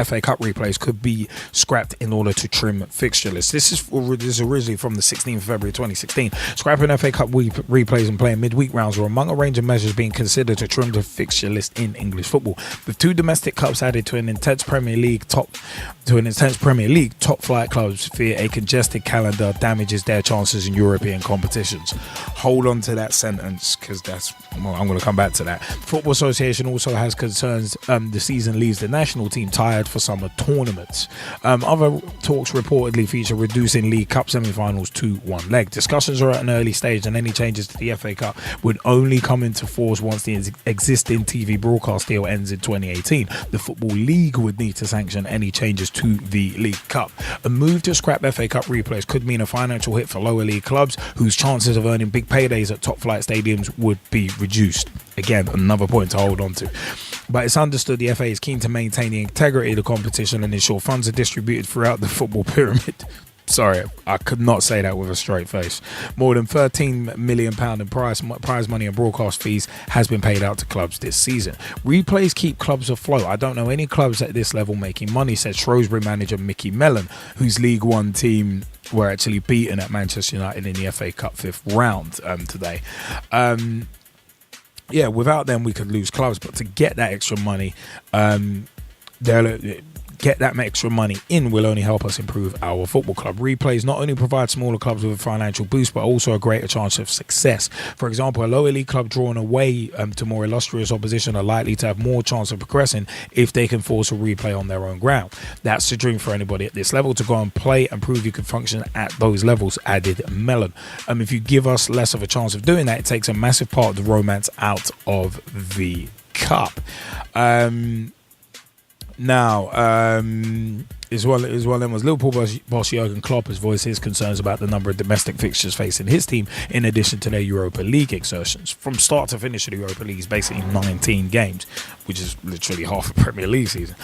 FA Cup replays could be scrapped in order to trim fixture lists. This is originally from the 16th of February 2016. Scrapping FA Cup replays and playing midweek rounds were among a range of measures being considered to trim the fixture list in English football. With 2 domestic cups added to an intense Premier League, top flight clubs fear a congested calendar damages their chances in European competitions. Hold on to that sentence, because I'm going to come back to that. Football Association also has concerns the season leaves the national team tired for summer tournaments. Other talks reportedly feature reducing League Cup semi-finals to one leg. Discussions are at an early stage, and any changes to the FA Cup would only come into force once the existing TV broadcast deal ends in 2018. The Football League would need to sanction any changes to the League Cup. A move to scrap FA Cup replays could mean a financial hit for lower league clubs whose chances of earning big paydays at top flight stadiums would be reduced. Again, another point to hold on to. But it's understood the FA is keen to maintain the integrity of the competition and ensure funds are distributed throughout the football pyramid. Sorry, I could not say that with a straight face. More than £13 million in prize money and broadcast fees has been paid out to clubs this season. Replays keep clubs afloat. I don't know any clubs at this level making money, said Shrewsbury manager Mickey Mellon, whose League One team were actually beaten at Manchester United in the FA Cup 5th round today. Yeah, without them we could lose clubs, but to get that extra money, get that extra money in will only help us improve our football club. Replays not only provide smaller clubs with a financial boost, but also a greater chance of success. For example, a lower league club drawn away to more illustrious opposition are likely to have more chance of progressing if they can force a replay on their own ground. That's the dream for anybody at this level, to go and play and prove you can function at those levels, added Mellon. If you give us less of a chance of doing that, it takes a massive part of the romance out of the cup. Now, as well as Liverpool boss Jurgen Klopp has voiced his concerns about the number of domestic fixtures facing his team, in addition to their Europa League exertions. From start to finish of the Europa League is basically 19 games, which is literally half a Premier League season.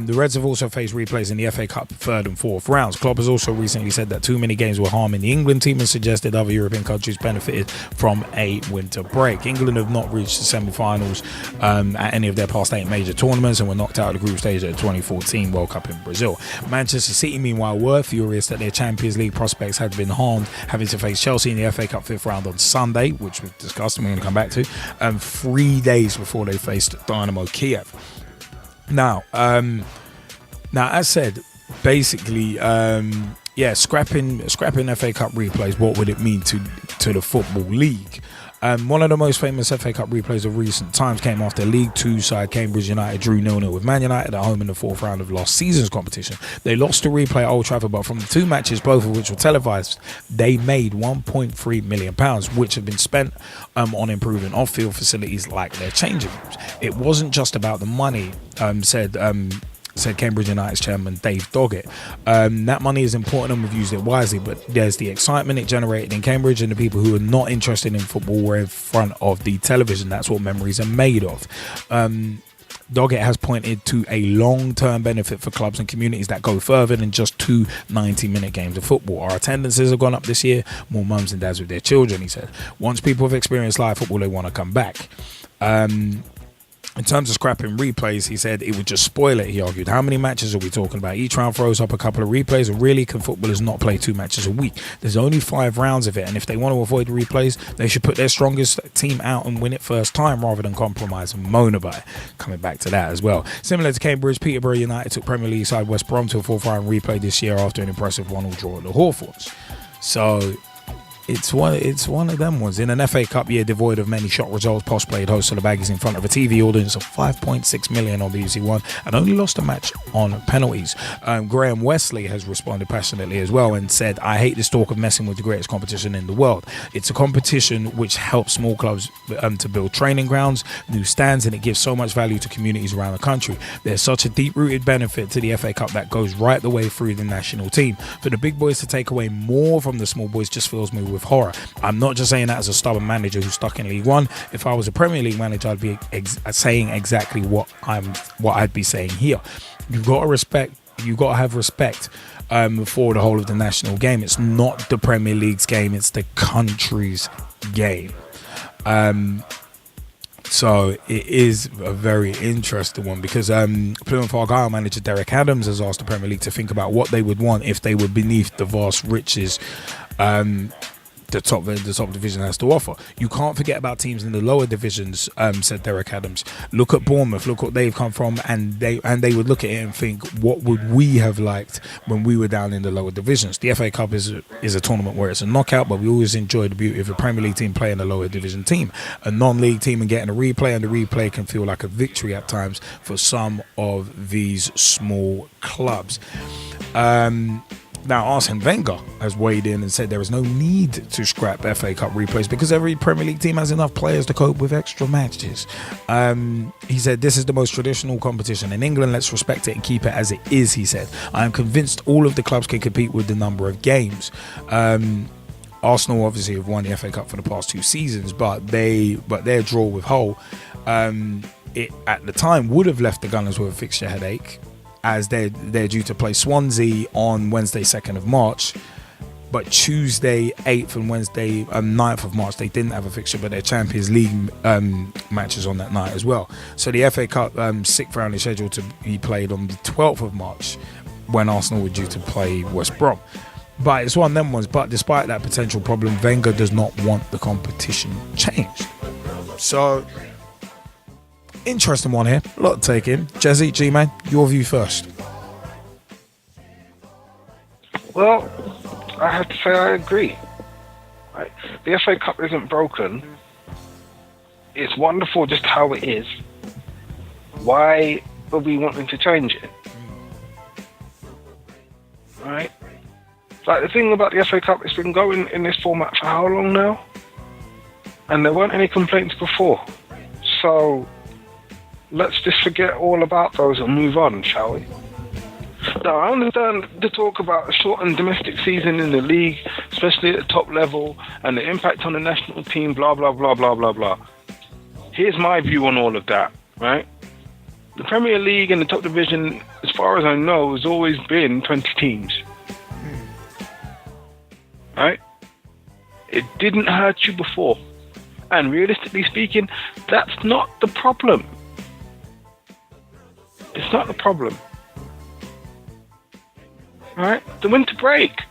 The Reds have also faced replays in the FA Cup 3rd and 4th rounds. Klopp has also recently said that too many games were harming the England team and suggested other European countries benefited from a winter break. England have not reached the semi-finals at any of their past 8 major tournaments and were knocked out of the group stage at the 2014 World Cup in Brazil. Manchester City, meanwhile, were furious that their Champions League prospects had been harmed, having to face Chelsea in the FA Cup 5th round on Sunday, which we've discussed and we're going to come back to, 3 days before they faced Dynamo Kiev. Now, as said, basically, scrapping FA Cup replays, what would it mean to the Football League? One of the most famous FA Cup replays of recent times came after League Two side Cambridge United drew 0-0 with Man United at home in the 4th round of last season's competition. They lost to replay at Old Trafford, but from the 2 matches, both of which were televised, they made £1.3 million, which had been spent on improving off-field facilities like their changing rooms. It wasn't just about the money, said Cambridge United's chairman Dave Doggett. That money is important and we've used it wisely, but there's the excitement it generated in Cambridge, and the people who are not interested in football were in front of the television. That's what memories are made of. Doggett has pointed to a long-term benefit for clubs and communities that go further than just 2 90-minute games of football. Our attendances have gone up this year, more mums and dads with their children, he said. Once people have experienced live football, they want to come back. In terms of scrapping replays, he said it would just spoil it, he argued. How many matches are we talking about? Each round throws up a couple of replays, and really, can footballers not play 2 matches a week? There's only 5 rounds of it, and if they want to avoid the replays, they should put their strongest team out and win it first time rather than compromise and moan about it. Coming back to that as well. Similar to Cambridge, Peterborough United took Premier League side West Brom to a 4th round replay this year after an impressive 1-1 draw at the Hawthorns. So it's one of them ones. In an FA Cup year devoid of many shock results, Posh played host to the Baggies in front of a TV audience of 5.6 million on BBC One and only lost a match on penalties. Graham Wesley has responded passionately as well and said, "I hate this talk of messing with the greatest competition in the world. It's a competition which helps small clubs to build training grounds, new stands, and it gives so much value to communities around the country. There's such a deep-rooted benefit to the FA Cup that goes right the way through the national team. For the big boys to take away more from the small boys just fills me with horror. I'm not just saying that as a stubborn manager who's stuck in League One. If I was a Premier League manager, I'd be saying exactly what I'd be saying here. You've got to have respect for the whole of the national game. It's not the Premier League's game, it's the country's game." So it is a very interesting one because Plymouth Argyle manager Derek Adams has asked the Premier League to think about what they would want if they were beneath the vast riches the top division has to offer. You can't forget about teams in the lower divisions, said Derek Adams. Look at Bournemouth, look what they've come from, and they would look at it and think, what would we have liked when we were down in the lower divisions? The FA Cup is a tournament where it's a knockout, but we always enjoy the beauty of a Premier League team playing a lower division team, a non-league team, and getting a replay, and the replay can feel like a victory at times for some of these small clubs. Now, Arsene Wenger has weighed in and said there is no need to scrap FA Cup replays because every Premier League team has enough players to cope with extra matches. He said, this is the most traditional competition in England. Let's respect it and keep it as it is, he said. I am convinced all of the clubs can compete with the number of games. Arsenal obviously have won the FA Cup for the past 2 seasons, but their draw with Hull, it at the time would have left the Gunners with a fixture headache, as they're due to play Swansea on Wednesday 2nd of March, but Tuesday 8th and Wednesday 9th of March they didn't have a fixture, but their Champions League matches on that night as well. So the FA Cup 6th round is scheduled to be played on the 12th of March when Arsenal were due to play West Brom. But it's one of them ones. But despite that potential problem, Wenger does not want the competition changed. So interesting one here, a lot to take in. Jezzy, G-Man, your view first. Well, I have to say I agree. Right? The FA Cup isn't broken. It's wonderful just how it is. Why are we wanting to change it? Right? Like, the thing about the FA Cup, it's been going in this format for how long now? And there weren't any complaints before. So let's just forget all about those and move on, shall we? Now, I understand the talk about a shortened domestic season in the league, especially at the top level, and the impact on the national team, blah, blah, blah, blah, blah, blah. Here's my view on all of that, right? The Premier League and the top division, as far as I know, has always been 20 teams. Right? It didn't hurt you before. And realistically speaking, that's not the problem. It's not the problem. Right? The winter break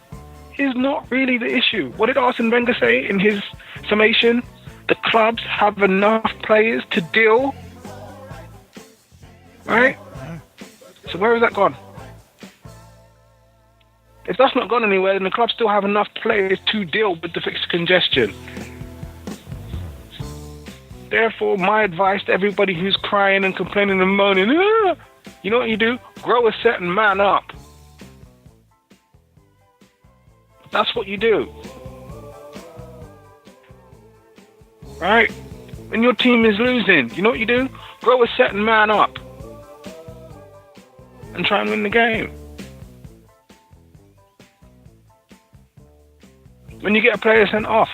is not really the issue. What did Arsene Wenger say in his summation? The clubs have enough players to deal. Right? So where has that gone? If that's not gone anywhere, then the clubs still have enough players to deal with the fixture congestion. Therefore, my advice to everybody who's crying and complaining and moaning, you know what you do? Grow a certain man up. That's what you do. Right? When your team is losing, you know what you do? Grow a certain man up. And try and win the game. When you get a player sent off,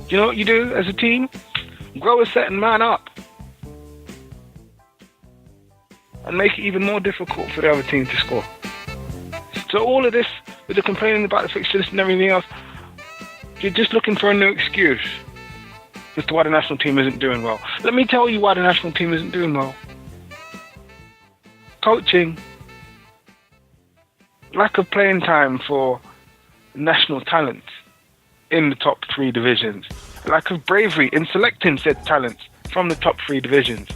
you know what you do as a team? Grow a certain man up. And make it even more difficult for the other team to score. So all of this, with the complaining about the fixture list and everything else, you're just looking for a new excuse as to why the national team isn't doing well. Let me tell you why the national team isn't doing well. Coaching. Lack of playing time for national talent in the top 3 divisions. Lack of bravery in selecting said talents from the top 3 divisions.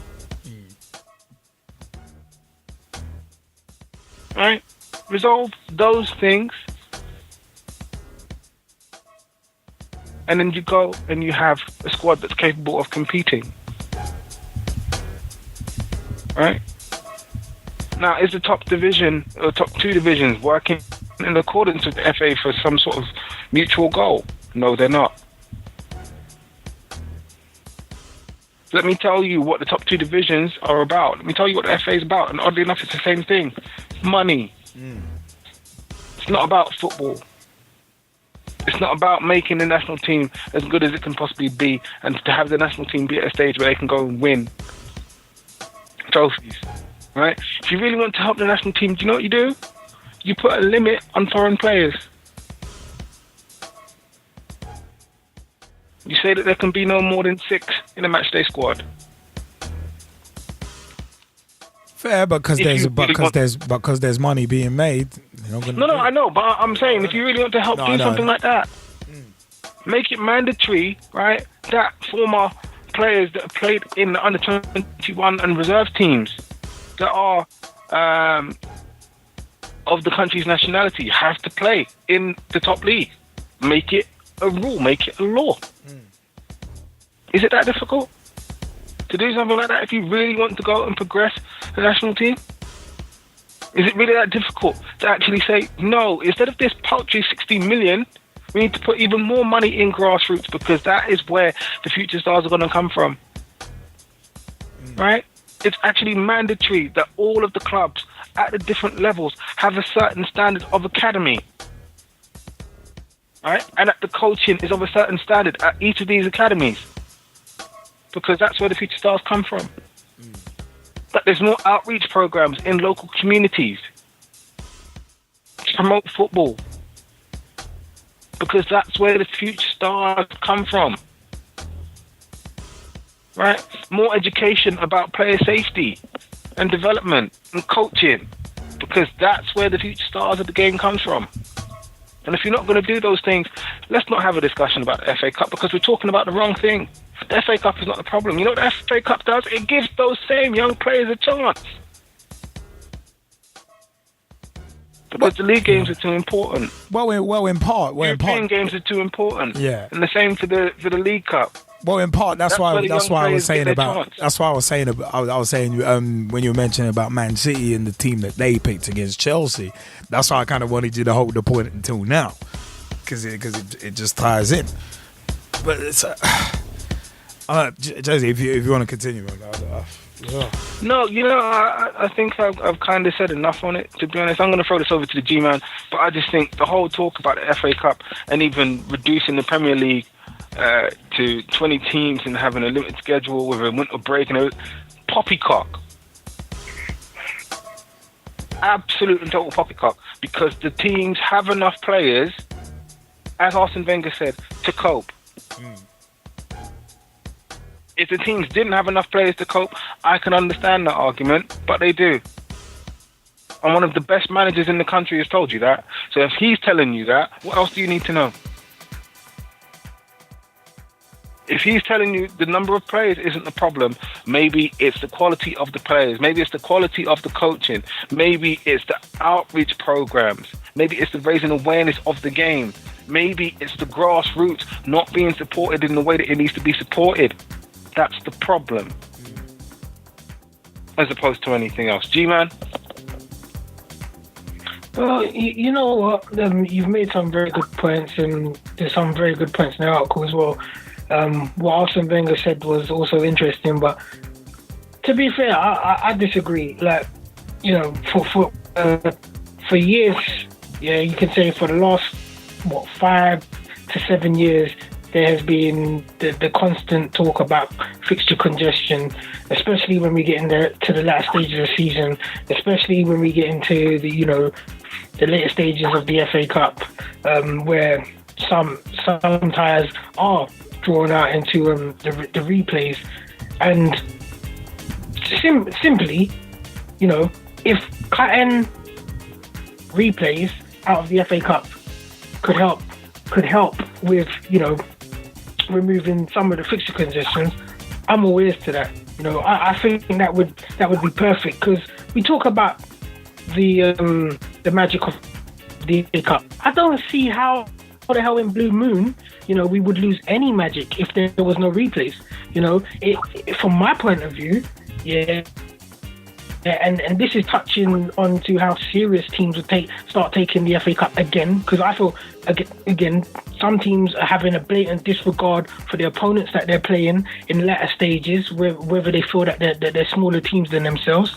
Right? Resolve those things, and then you go and you have a squad that's capable of competing. Right? Now, is the top division or top 2 divisions working in accordance with the FA for some sort of mutual goal? No, they're not. Let me tell you what the top 2 divisions are about. Let me tell you what the FA is about. And oddly enough, it's the same thing. Money. It's not about football. It's not about making the national team as good as it can possibly be and to have the national team be at a stage where they can go and win trophies. Right? If you really want to help the national team, do you know what you do? You put a limit on foreign players. You say that there can be no more than 6 in a matchday squad. Fair, because there's money being made. No, I know, but I'm saying if you really want to help do something like that, make it mandatory, right? That former players that have played in the under 21 and reserve teams that are of the country's nationality have to play in the top league. Make it a rule, make it a law. Is it that difficult to do something like that if you really want to go and progress the national team? Is it really that difficult to actually say, no, instead of this paltry 60 million, we need to put even more money in grassroots because that is where the future stars are going to come from. Right? It's actually mandatory that all of the clubs at the different levels have a certain standard of academy. Right? And that the coaching is of a certain standard at each of these academies. Because that's where the future stars come from. That there's more outreach programs in local communities to promote football. Because that's where the future stars come from. Right? More education about player safety and development and coaching. Because that's where the future stars of the game comes from. And if you're not going to do those things, let's not have a discussion about the FA Cup because we're talking about the wrong thing. The FA Cup is not the problem. You know what the FA Cup does? It gives those same young players a chance. Because the league games are too important. In part. European games are too important. Yeah. And the same for the League Cup. Well, in part, that's why I was saying when you were mentioning about Man City and the team that they picked against Chelsea. That's why I kind of wanted you to hold the point until now, because it just ties in. But it's Josie, if you want to continue, No, I think I've kind of said enough on it. To be honest, I'm going to throw this over to the G-Man, but I just think the whole talk about the FA Cup and even reducing the Premier League to 20 teams and having a limited schedule with a winter break and poppycock. Absolute and total poppycock, because the teams have enough players, as Arsene Wenger said, to cope. If the teams didn't have enough players to cope, I can understand that argument, but they do. And one of the best managers in the country has told you that. So if he's telling you that, what else do you need to know? If he's telling you the number of players isn't the problem, maybe it's the quality of the players. Maybe it's the quality of the coaching. Maybe it's the outreach programs. Maybe it's the raising awareness of the game. Maybe it's the grassroots not being supported in the way that it needs to be supported. That's the problem. As opposed to anything else. G-Man? Well, you know what? You've made some very good points, and there's some very good points in the article as well. What Arsene Wenger said was also interesting, but to be fair, I disagree. Like, for years, yeah, you can say for the last 5 to 7 years, there has been the constant talk about fixture congestion, especially when we get to the last stages of the season, especially when we get into the later stages of the FA Cup, where some ties are drawn out into the replays. And simply, if cutting replays out of the FA Cup could help with removing some of the fixture congestions, I'm all ears to that. I think that would be perfect, because we talk about the magic of the FA Cup. I don't see how the hell in Blue Moon we would lose any magic if there was no replays. From my point of view, yeah. And this is touching on to how serious teams would start taking the FA Cup again, because I feel again some teams are having a blatant disregard for the opponents that they're playing in latter stages, whether they feel that they're smaller teams than themselves.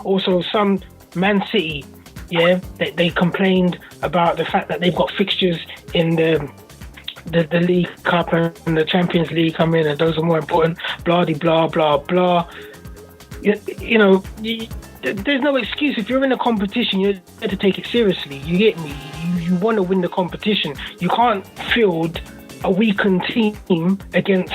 Also, some Man City, yeah, they complained about the fact that they've got fixtures in the League Cup and the Champions League come in, and those are more important. Blah blah blah blah. There's no excuse. If you're in a competition, you have to take it seriously. You get me? You want to win the competition. You can't field a weakened team against,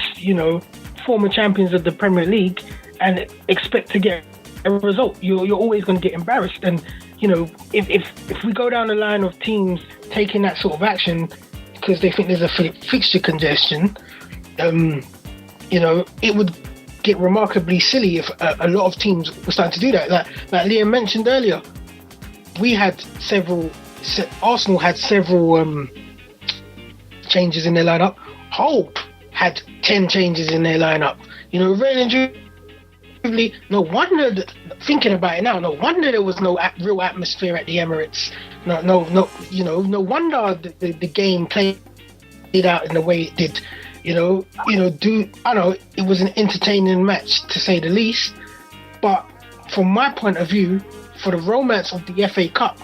former champions of the Premier League and expect to get a result. You're always going to get embarrassed. And, if we go down the line of teams taking that sort of action because they think there's a fixture congestion, it would get remarkably silly if a lot of teams were starting to do that. Like Liam mentioned earlier, Arsenal had several changes in their lineup. Hull had 10 changes in their lineup. Really, no wonder, thinking about it now, no wonder there was no real atmosphere at the Emirates. No wonder the game played out in the way it did. I know it was an entertaining match to say the least, but from my point of view, for the romance of the FA Cup,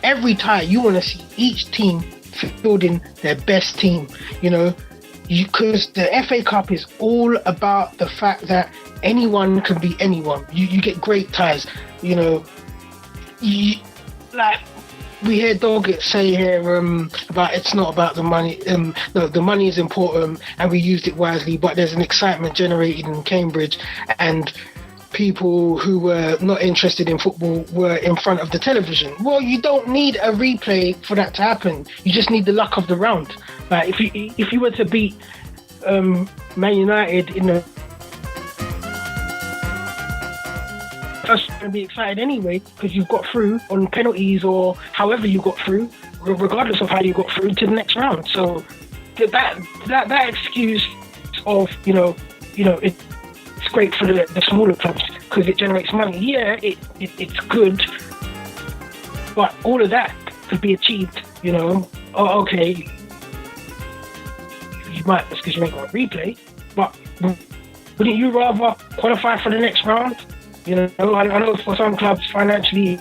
every tie you want to see each team fielding their best team, because the FA Cup is all about the fact that anyone can beat anyone. You get great ties, like we hear Doggett say here about it's not about the money. No, the money is important and we used it wisely, but there's an excitement generated in Cambridge and people who were not interested in football were in front of the television. Well, you don't need a replay for that to happen. You just need the luck of the round. Like if you were to beat Man United in the first, going to be excited anyway because you've got through on penalties or however you got through, regardless of how you got through to the next round. So that excuse of it's great for the smaller clubs because it generates money. Yeah, it's good, but all of that could be achieved. Oh, okay, you might just because you ain't got a replay, but wouldn't you rather qualify for the next round? I know for some clubs financially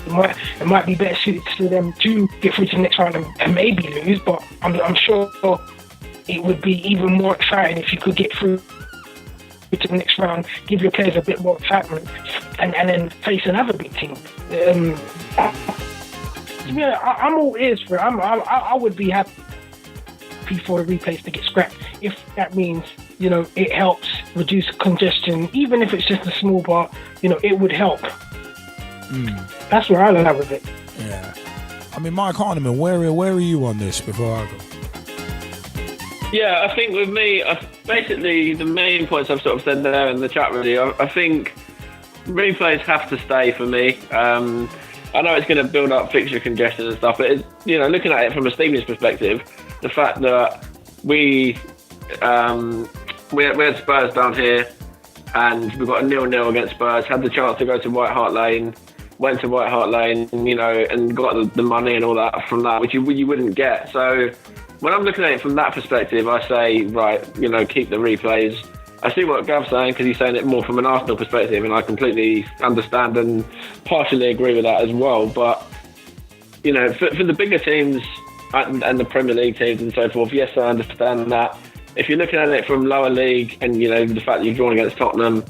it might be better suited to them to get through to the next round and maybe lose, but I'm sure it would be even more exciting if you could get through to the next round, give your players a bit more excitement and then face another big team. I'm all ears for it. I would be happy for the replays to get scrapped if that means it helps reduce congestion, even if it's just a small part. It would help. That's where I land with it. Yeah, I mean, Mike Harneman, where are you on this before I go? Yeah, I think with me, basically the main points I've sort of said there in the chat really, I think replays have to stay for me. I know it's going to build up fixture congestion and stuff, but looking at it from a Stevens perspective, the fact that we had Spurs down here and we got a 0-0 against Spurs, had the chance to go to White Hart Lane, went to White Hart Lane, and got the money and all that from that, which you wouldn't get. So when I'm looking at it from that perspective, I say, right, keep the replays. I see what Gav's saying because he's saying it more from an Arsenal perspective, and I completely understand and partially agree with that as well. But, for the bigger teams and the Premier League teams and so forth, yes, I understand that. If you're looking at it from lower league and, the fact that you're drawn against Tottenham,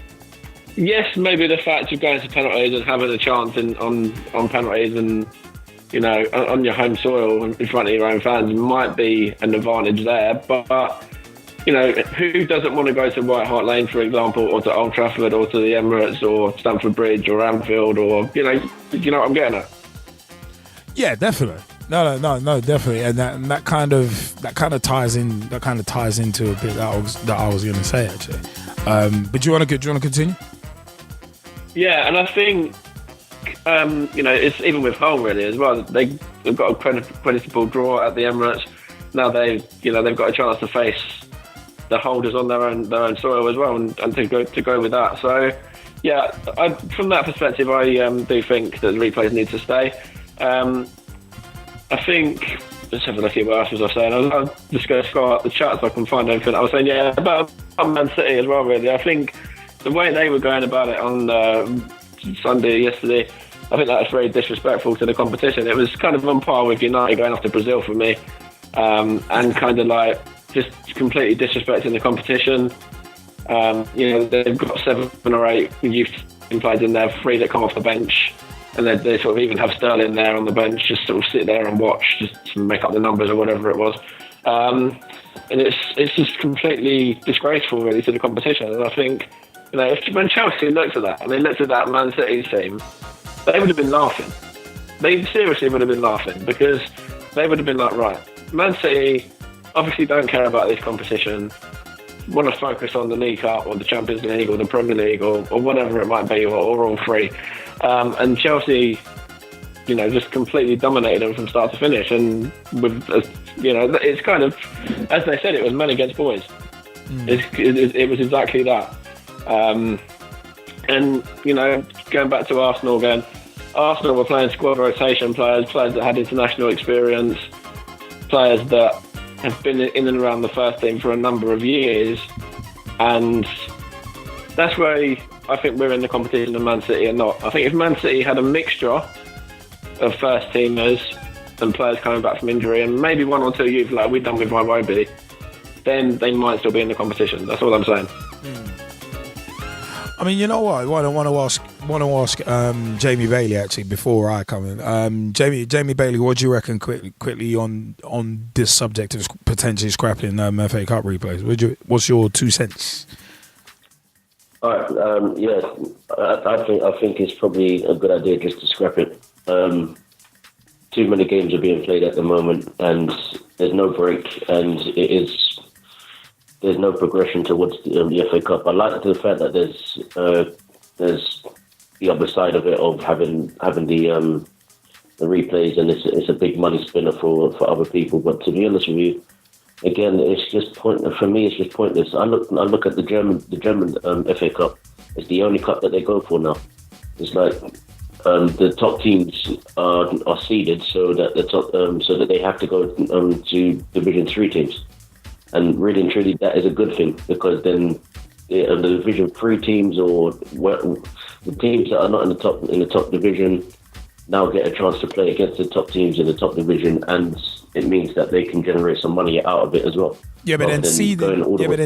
yes, maybe the fact of going to penalties and having a chance on penalties and, on your home soil in front of your own fans might be an advantage there. But who doesn't want to go to White Hart Lane, for example, or to Old Trafford or to the Emirates or Stamford Bridge or Anfield or, you know what I'm getting at? Yeah, definitely. No, definitely, and that kind of ties into a bit that I was going to say actually. But do you want to continue? Yeah, and I think it's even with Hull really as well. They've got a creditable draw at the Emirates. Now they've got a chance to face the holders on their own soil as well, and to go with that. So yeah, from that perspective, I do think that the replays need to stay. I think, let's have a look at what else was I saying. I'll just go scroll up the chat so I can find anything. I was saying, yeah, about Man City as well, really. I think the way they were going about it on Sunday, yesterday, I think that was very disrespectful to the competition. It was kind of on par with United going off to Brazil for me, and kind of like just completely disrespecting the competition. They've got 7 or 8 youth players in there, 3 that come off the bench. And they sort of even have Sterling there on the bench, just sort of sit there and watch, just to make up the numbers or whatever it was. And it's just completely disgraceful, really, to the competition. And I think, when Chelsea looked at that, and they looked at that Man City team, they would have been laughing. They seriously would have been laughing, because they would have been like, right, Man City obviously don't care about this competition, want to focus on the League Cup or the Champions League or the Premier League or whatever it might be, or all three. And Chelsea, just completely dominated them from start to finish. And with, it's kind of, as they said, it was men against boys. It was exactly that. And, going back to Arsenal again, Arsenal were playing squad rotation players that had international experience, players that have been in and around the first team for a number of years. And that's where I think we're in the competition of Man City and not. I think if Man City had a mixture of first teamers and players coming back from injury, and maybe one or two youth like we've done with Iwobi, then they might still be in the competition. That's all I'm saying. I mean, you know what? I want to ask Jamie Bailey actually before I come in. Jamie Bailey, what do you reckon quickly on this subject of potentially scrapping FA Cup replays? What's your 2 cents? All right. I think it's probably a good idea just to scrap it. Too many games are being played at the moment, and there's no break, and there's no progression towards the FA Cup. I like the fact that there's the other side of it of having the replays, and it's a big money spinner for other people. But to be honest with you, again, it's just pointless. For me, it's just pointless. I look at the German FA Cup. It's the only cup that they go for now. It's like the top teams are seeded so that they have to go to Division 3 teams. And really and truly, that is a good thing, because then the Division 3 teams or the teams that are not in the top division now get a chance to play against the top teams in the top division, and it means that they can generate some money out of it as well. Yeah, but then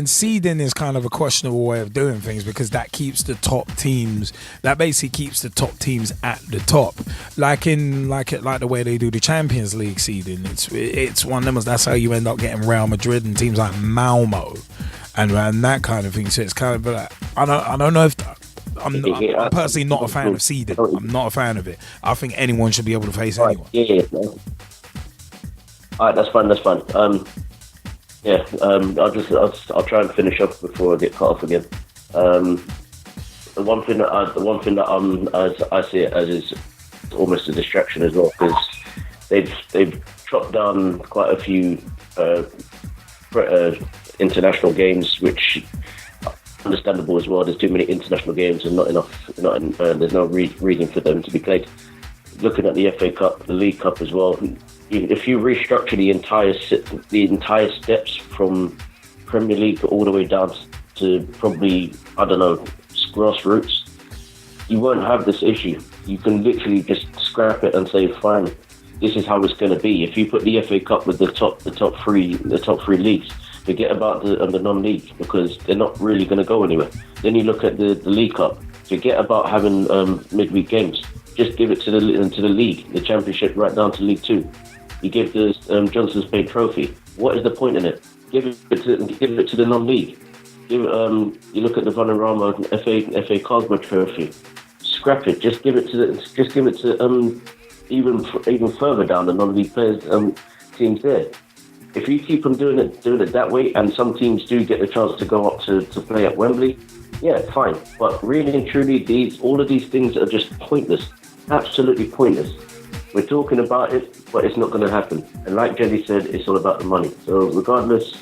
seeding is kind of a questionable way of doing things, because that keeps the top teams. That basically keeps the top teams at the top, like the way they do the Champions League seeding. It's one of them. That's how you end up getting Real Madrid and teams like Malmo, and that kind of thing. So it's kind of like I don't know if. I'm personally not a fan of seeding. I'm not a fan of it. I think anyone should be able to face anyone. Yeah. All right, that's fine. I'll try and finish up before I get cut off again. The one thing that I see it as is almost a distraction as well, because they've chopped down quite a few international games, which understandable as well. There's too many international games and not enough. There's no reason for them to be played. Looking at the FA Cup, the League Cup as well. If you restructure the entire steps from Premier League all the way down to probably, I don't know, grassroots, you won't have this issue. You can literally just scrap it and say, fine, this is how it's going to be. If you put the FA Cup with the top three leagues, forget about the non-league, because they're not really going to go anywhere. Then you look at the League Cup, forget about having midweek games. Just give it to the league, the Championship, right down to League 2. You give the Johnson's Paint Trophy. What is the point in it? Give it to the non-league. You look at the Vanarama FA Cosmo Trophy. Scrap it. Just give it to even further down the non-league players teams there. If you keep on doing it that way, and some teams do get the chance to go up to play at Wembley, yeah, fine. But really and truly, all of these things are just pointless. Absolutely pointless. We're talking about it, but it's not going to happen. And like Gezzie said, it's all about the money. So regardless,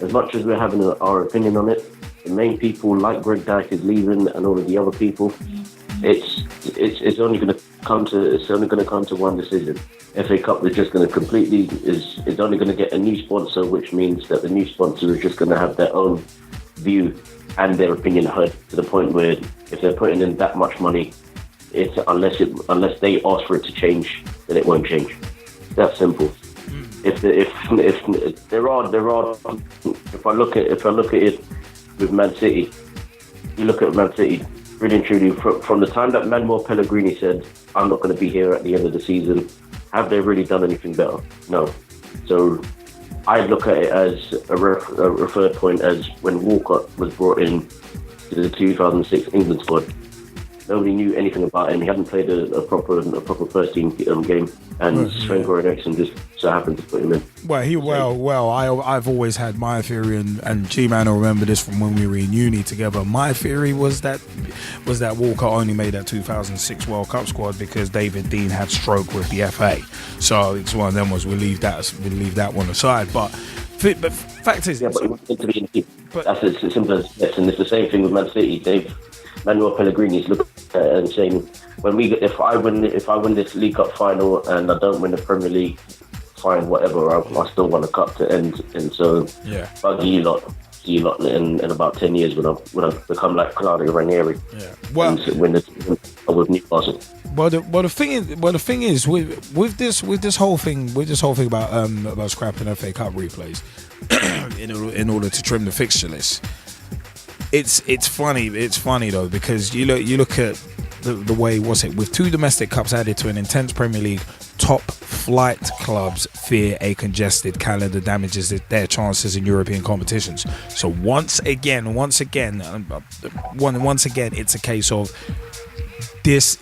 as much as we're having our opinion on it, the main people like Greg Dyke is leaving, and all of the other people, it's only going to come to one decision. FA Cup is just going to is only going to get a new sponsor, which means that the new sponsor is just going to have their own view and their opinion heard, to the point where if they're putting in that much money, unless they ask for it to change, then it won't change. That's simple. If I look at it with Man City, you look at Man City, really and truly, from the time that Manuel Pellegrini said, I'm not going to be here at the end of the season, have they really done anything better? No. So I look at it as a referred point as when Walcott was brought in to the 2006 England squad. Nobody knew anything about him. He hadn't played a proper first team game, and Sven-Goran Eriksson just so happened to put him in. I've always had my theory, and G-Man will remember this from when we were in uni together. My theory was that Walcott only made that 2006 World Cup squad because David Dein had stroke with the FA. So it's one of them we'll leave that one aside. But fact is, but it was meant to be in the team. That's as simple as this, and it's the same thing with Man City. Manuel Pellegrini's looking at it and saying, if I win this League Cup final and I don't win the Premier League, fine, whatever. I still want a cup to end, and so I'll see you lot in about 10 years when I become like Claudio Ranieri. Yeah, well, and win with Newcastle. Well, the thing is with this whole thing about scrapping FA Cup replays in order to trim the fixture list. It's funny though, because you look at the way with 2 domestic cups added to an intense Premier League, top flight clubs fear a congested calendar damages their chances in European competitions. So once again, it's a case of this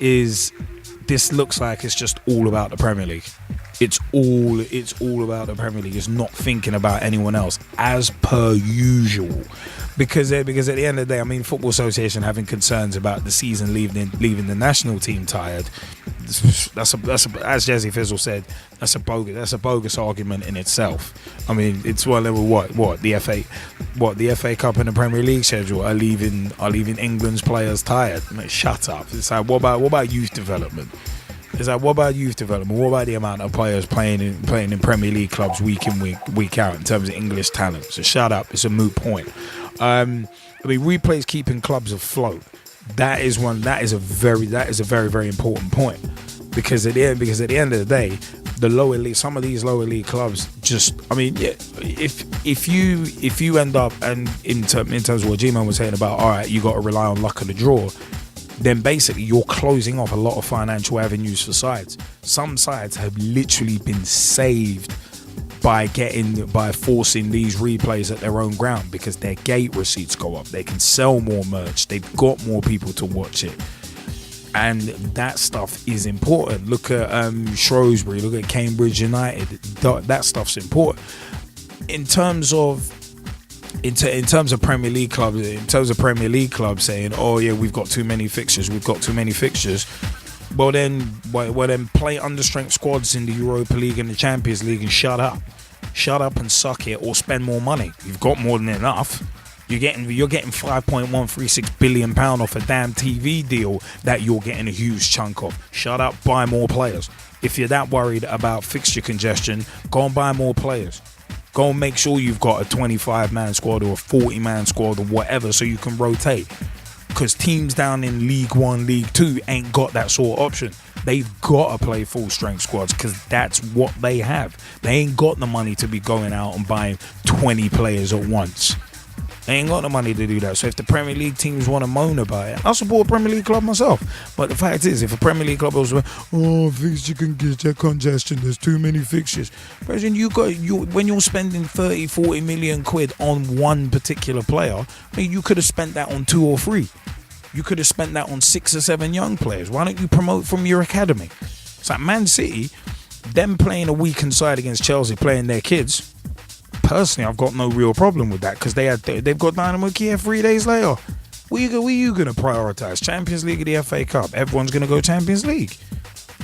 looks like it's just all about the Premier League. It's all about the Premier League. It's not thinking about anyone else, as per usual. Because at the end of the day, I mean, Football Association having concerns about the season leaving the national team tired. That's as Gezzie Fizzle said, that's a bogus argument in itself. I mean, it's what the FA Cup and the Premier League schedule are leaving England's players tired. I mean, shut up. It's like what about youth development? It's like, what about youth development? What about the amount of players playing in Premier League clubs week in, week out in terms of English talent? So shut up. It's a moot point. I mean, replays keeping clubs afloat. That is a very, very important point. Because at the end of the day, the lower league, some of these lower league clubs just, I mean, yeah, if you end up, and in terms of what G-Man was saying about, all right, you got to rely on luck of the draw, then basically you're closing off a lot of financial avenues for sides. Some sides have literally been saved by forcing these replays at their own ground, because their gate receipts go up, they can sell more merch, they've got more people to watch it, and that stuff is important. Look at Shrewsbury, look at Cambridge United. That stuff's important. In terms of Premier League clubs, saying, oh yeah, we've got too many fixtures. Well then play understrength squads in the Europa League and the Champions League and shut up and suck it, or spend more money. You've got more than enough. You're getting £5.136 billion off a damn TV deal that you're getting a huge chunk of. Shut up, buy more players. If you're that worried about fixture congestion, go and buy more players. Go and make sure you've got a 25-man squad or a 40-man squad or whatever, so you can rotate. Because teams down in League 1, League 2 ain't got that sort of option. They've got to play full-strength squads because that's what they have. They ain't got the money to be going out and buying 20 players at once. They ain't got the money to do that. So if the Premier League teams want to moan about it, I'll support a Premier League club myself. But the fact is, if a Premier League club was, fixture congestion, there's too many fixtures. President, when you're spending 30, 40 million quid on one particular player, I mean, you could have spent that on 2 or 3. You could have spent that on 6 or 7 young players. Why don't you promote from your academy? It's like Man City, them playing a weekend side against Chelsea, playing their kids. Personally, I've got no real problem with that, because they've got Dynamo Kiev 3 days later. What are you going to prioritise? Champions League or the FA Cup? Everyone's going to go Champions League.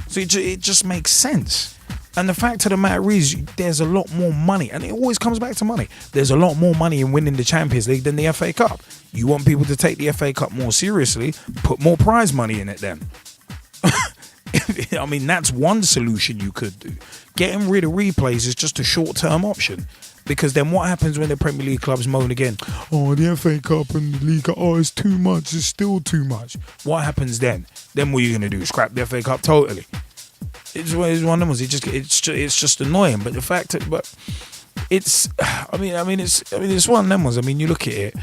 So it just makes sense. And the fact of the matter is, there's a lot more money, and it always comes back to money. There's a lot more money in winning the Champions League than the FA Cup. You want people to take the FA Cup more seriously, put more prize money in it then. I mean, that's one solution you could do. Getting rid of replays is just a short-term option. Because then what happens when the Premier League clubs moan again? Oh, the FA Cup and the League Cup, it's too much, it's still too much. What happens then? Then what are you going to do? Scrap the FA Cup totally? It's one of them. It's just annoying. But the fact that, it's one of them ones. I mean, you look at it,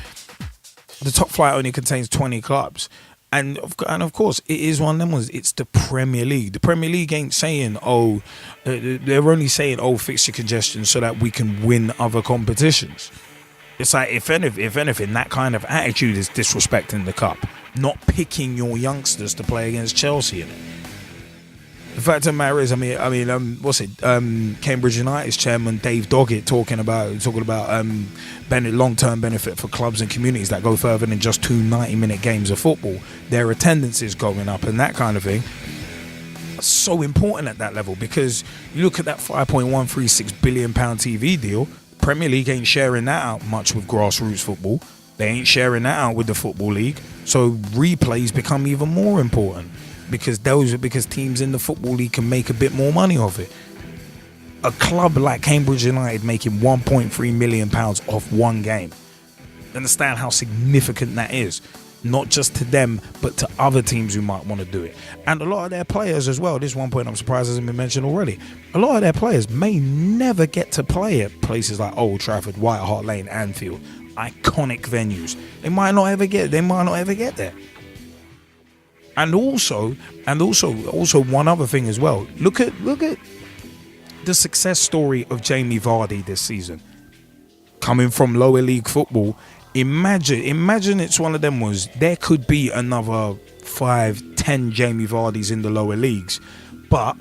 the top flight only contains 20 clubs. And of course, it is one of them ones. It's the Premier League. The Premier League ain't saying, they're only saying, fixture congestion so that we can win other competitions. It's like, if anything, that kind of attitude is disrespecting the cup, not picking your youngsters to play against Chelsea in it. The fact of the matter is, Cambridge United's chairman Dave Doggett talking about long-term benefit for clubs and communities that go further than just 2 90-minute games of football. Their attendance is going up and that kind of thing. It's so important at that level, because you look at that £5.136 billion TV deal. Premier League ain't sharing that out much with grassroots football. They ain't sharing that out with the Football League. So replays become even more important, because teams in the Football League can make a bit more money off it. A club like Cambridge United making £1.3 million off one game. Understand how significant that is, not just to them, but to other teams who might want to do it. And a lot of their players as well. This is one point I'm surprised hasn't been mentioned already. A lot of their players may never get to play at places like Old Trafford, White Hart Lane, Anfield, iconic venues. They might not ever get there. And also one other thing as well. Look at the success story of Jamie Vardy this season. Coming from lower league football, imagine it's one of them ones. There could be another 5-10 Jamie Vardys in the lower leagues, but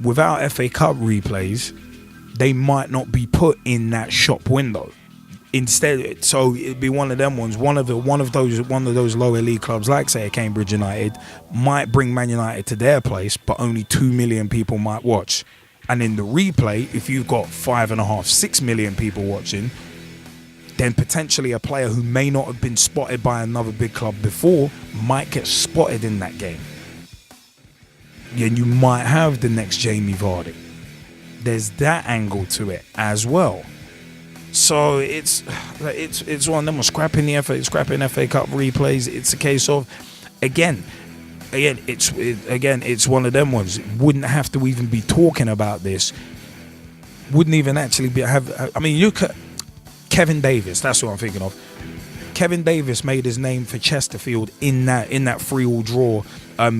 without FA Cup replays, they might not be put in that shop window. Instead, so it'd be one of them ones. One of those lower league clubs, like say Cambridge United, might bring Man United to their place, but only 2 million people might watch. And in the replay, if you've got 5.5-6 million people watching, then potentially a player who may not have been spotted by another big club before might get spotted in that game. And you might have the next Jamie Vardy. There's that angle to it as well. So it's one of them scrapping FA Cup replays. It's a case of it's one of them ones. Wouldn't have to even be talking about this. Wouldn't even actually look at Kevin Davis. That's what I'm thinking of. Kevin Davis made his name for Chesterfield in that 3-3 draw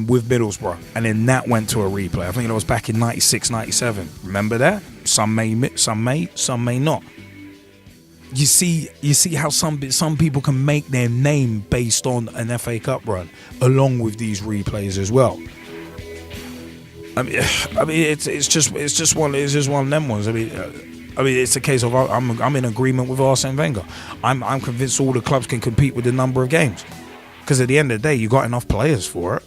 with Middlesbrough, and then that went to a replay. I think it was back in 96, 97. Remember that? Some may not. You see how some people can make their name based on an FA Cup run, along with these replays as well. It's just one of them ones. It's a case of I'm in agreement with Arsene Wenger. I'm convinced all the clubs can compete with the number of games, because at the end of the day, you got enough players for it.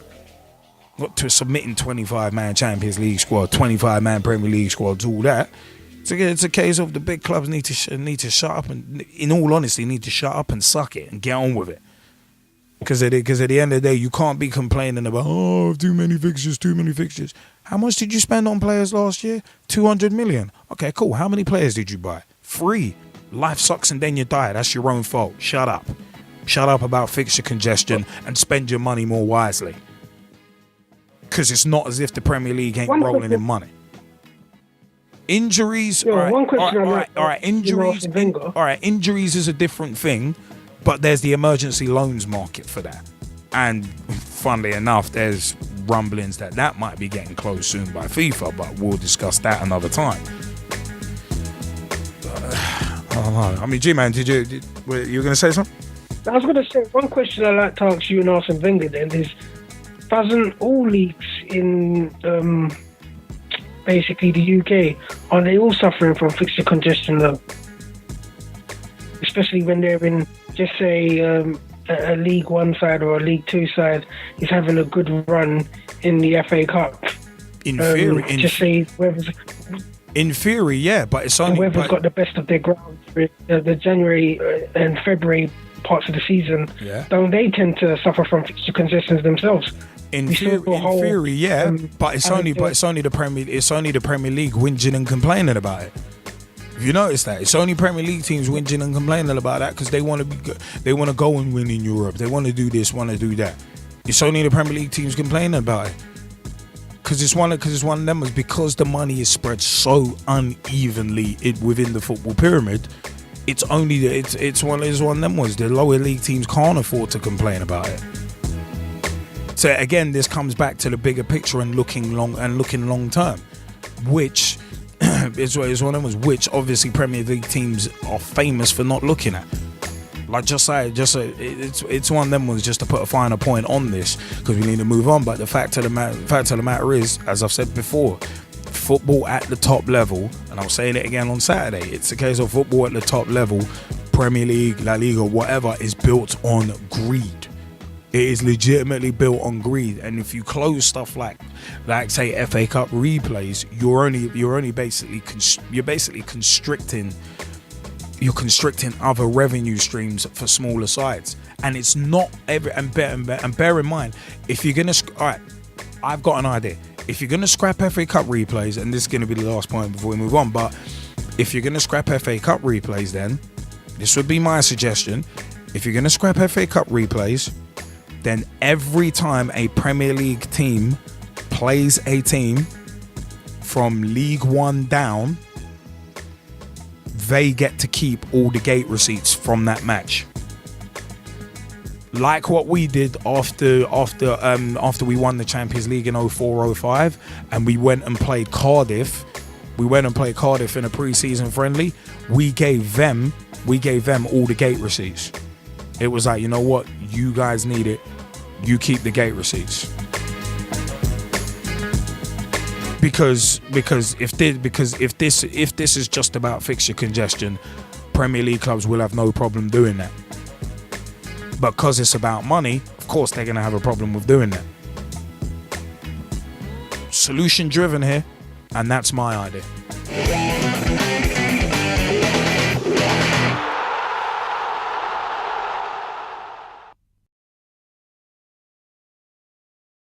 Not to submitting 25-man Champions League squad, 25-man Premier League squads, all that. It's a case of the big clubs need to shut up and, in all honesty, need to shut up and suck it and get on with it. Because at the end of the day, you can't be complaining about too many fixtures. How much did you spend on players last year? 200 million. Okay, cool. How many players did you buy? 3. Life sucks and then you die. That's your own fault. Shut up. Shut up about fixture congestion and spend your money more wisely. Because it's not as if the Premier League ain't rolling in money. Injuries, injuries is a different thing, but there's the emergency loans market for that. And funnily enough, there's rumblings that might be getting closed soon by FIFA, but we'll discuss that another time. I don't know. G-Man, were you going to say something? I was going to say, one question I'd like to ask you and Arsene Wenger then is, doesn't all leagues in basically the UK, are they all suffering from fixture congestion though? Especially when they're in, just say, a League 1 side or a League 2 side is having a good run in the FA Cup. In theory, yeah, but it's only whoever's got the best of their ground for the January and February parts of the season. Yeah. Don't they tend to suffer from fixture congestions themselves? In theory, yeah, but it's only the Premier League whinging and complaining about it. If you notice that, it's only Premier League teams whinging and complaining about that because they want to go and win in Europe. They want to do this, want to do that. It's only the Premier League teams complaining about it because it's one of them. Is because the money is spread so unevenly within the football pyramid. It's one of them ones. The lower league teams can't afford to complain about it. So again, this comes back to the bigger picture and looking long term, which is one of them, which obviously Premier League teams are famous for not looking at. Like it's one of them ones, just to put a finer point on this, because we need to move on. But the fact of the matter is, as I've said before, football at the top level, and I'm saying it again on Saturday, it's a case of football at the top level, Premier League, La Liga, whatever, is built on greed. It is legitimately built on greed, and if you close stuff like say FA Cup replays, you're basically constricting other revenue streams for smaller sides, and it's not every. And bear in mind, if you're gonna, all right, I've got an idea. If you're gonna scrap FA Cup replays, and this is gonna be the last point before we move on, but if you're gonna scrap FA Cup replays, then this would be my suggestion. If you're gonna scrap FA Cup replays, then every time a Premier League team plays a team from League One down, they get to keep all the gate receipts from that match. Like what we did after we won the Champions League in 04-05, and we went and played Cardiff. We went and played Cardiff in a pre-season friendly. We gave them all the gate receipts. It was like, you know what, you guys need it. You keep the gate receipts. Because if this is just about fixture congestion, Premier League clubs will have no problem doing that. But because it's about money, of course they're going to have a problem with doing that. Solution driven here, and that's my idea.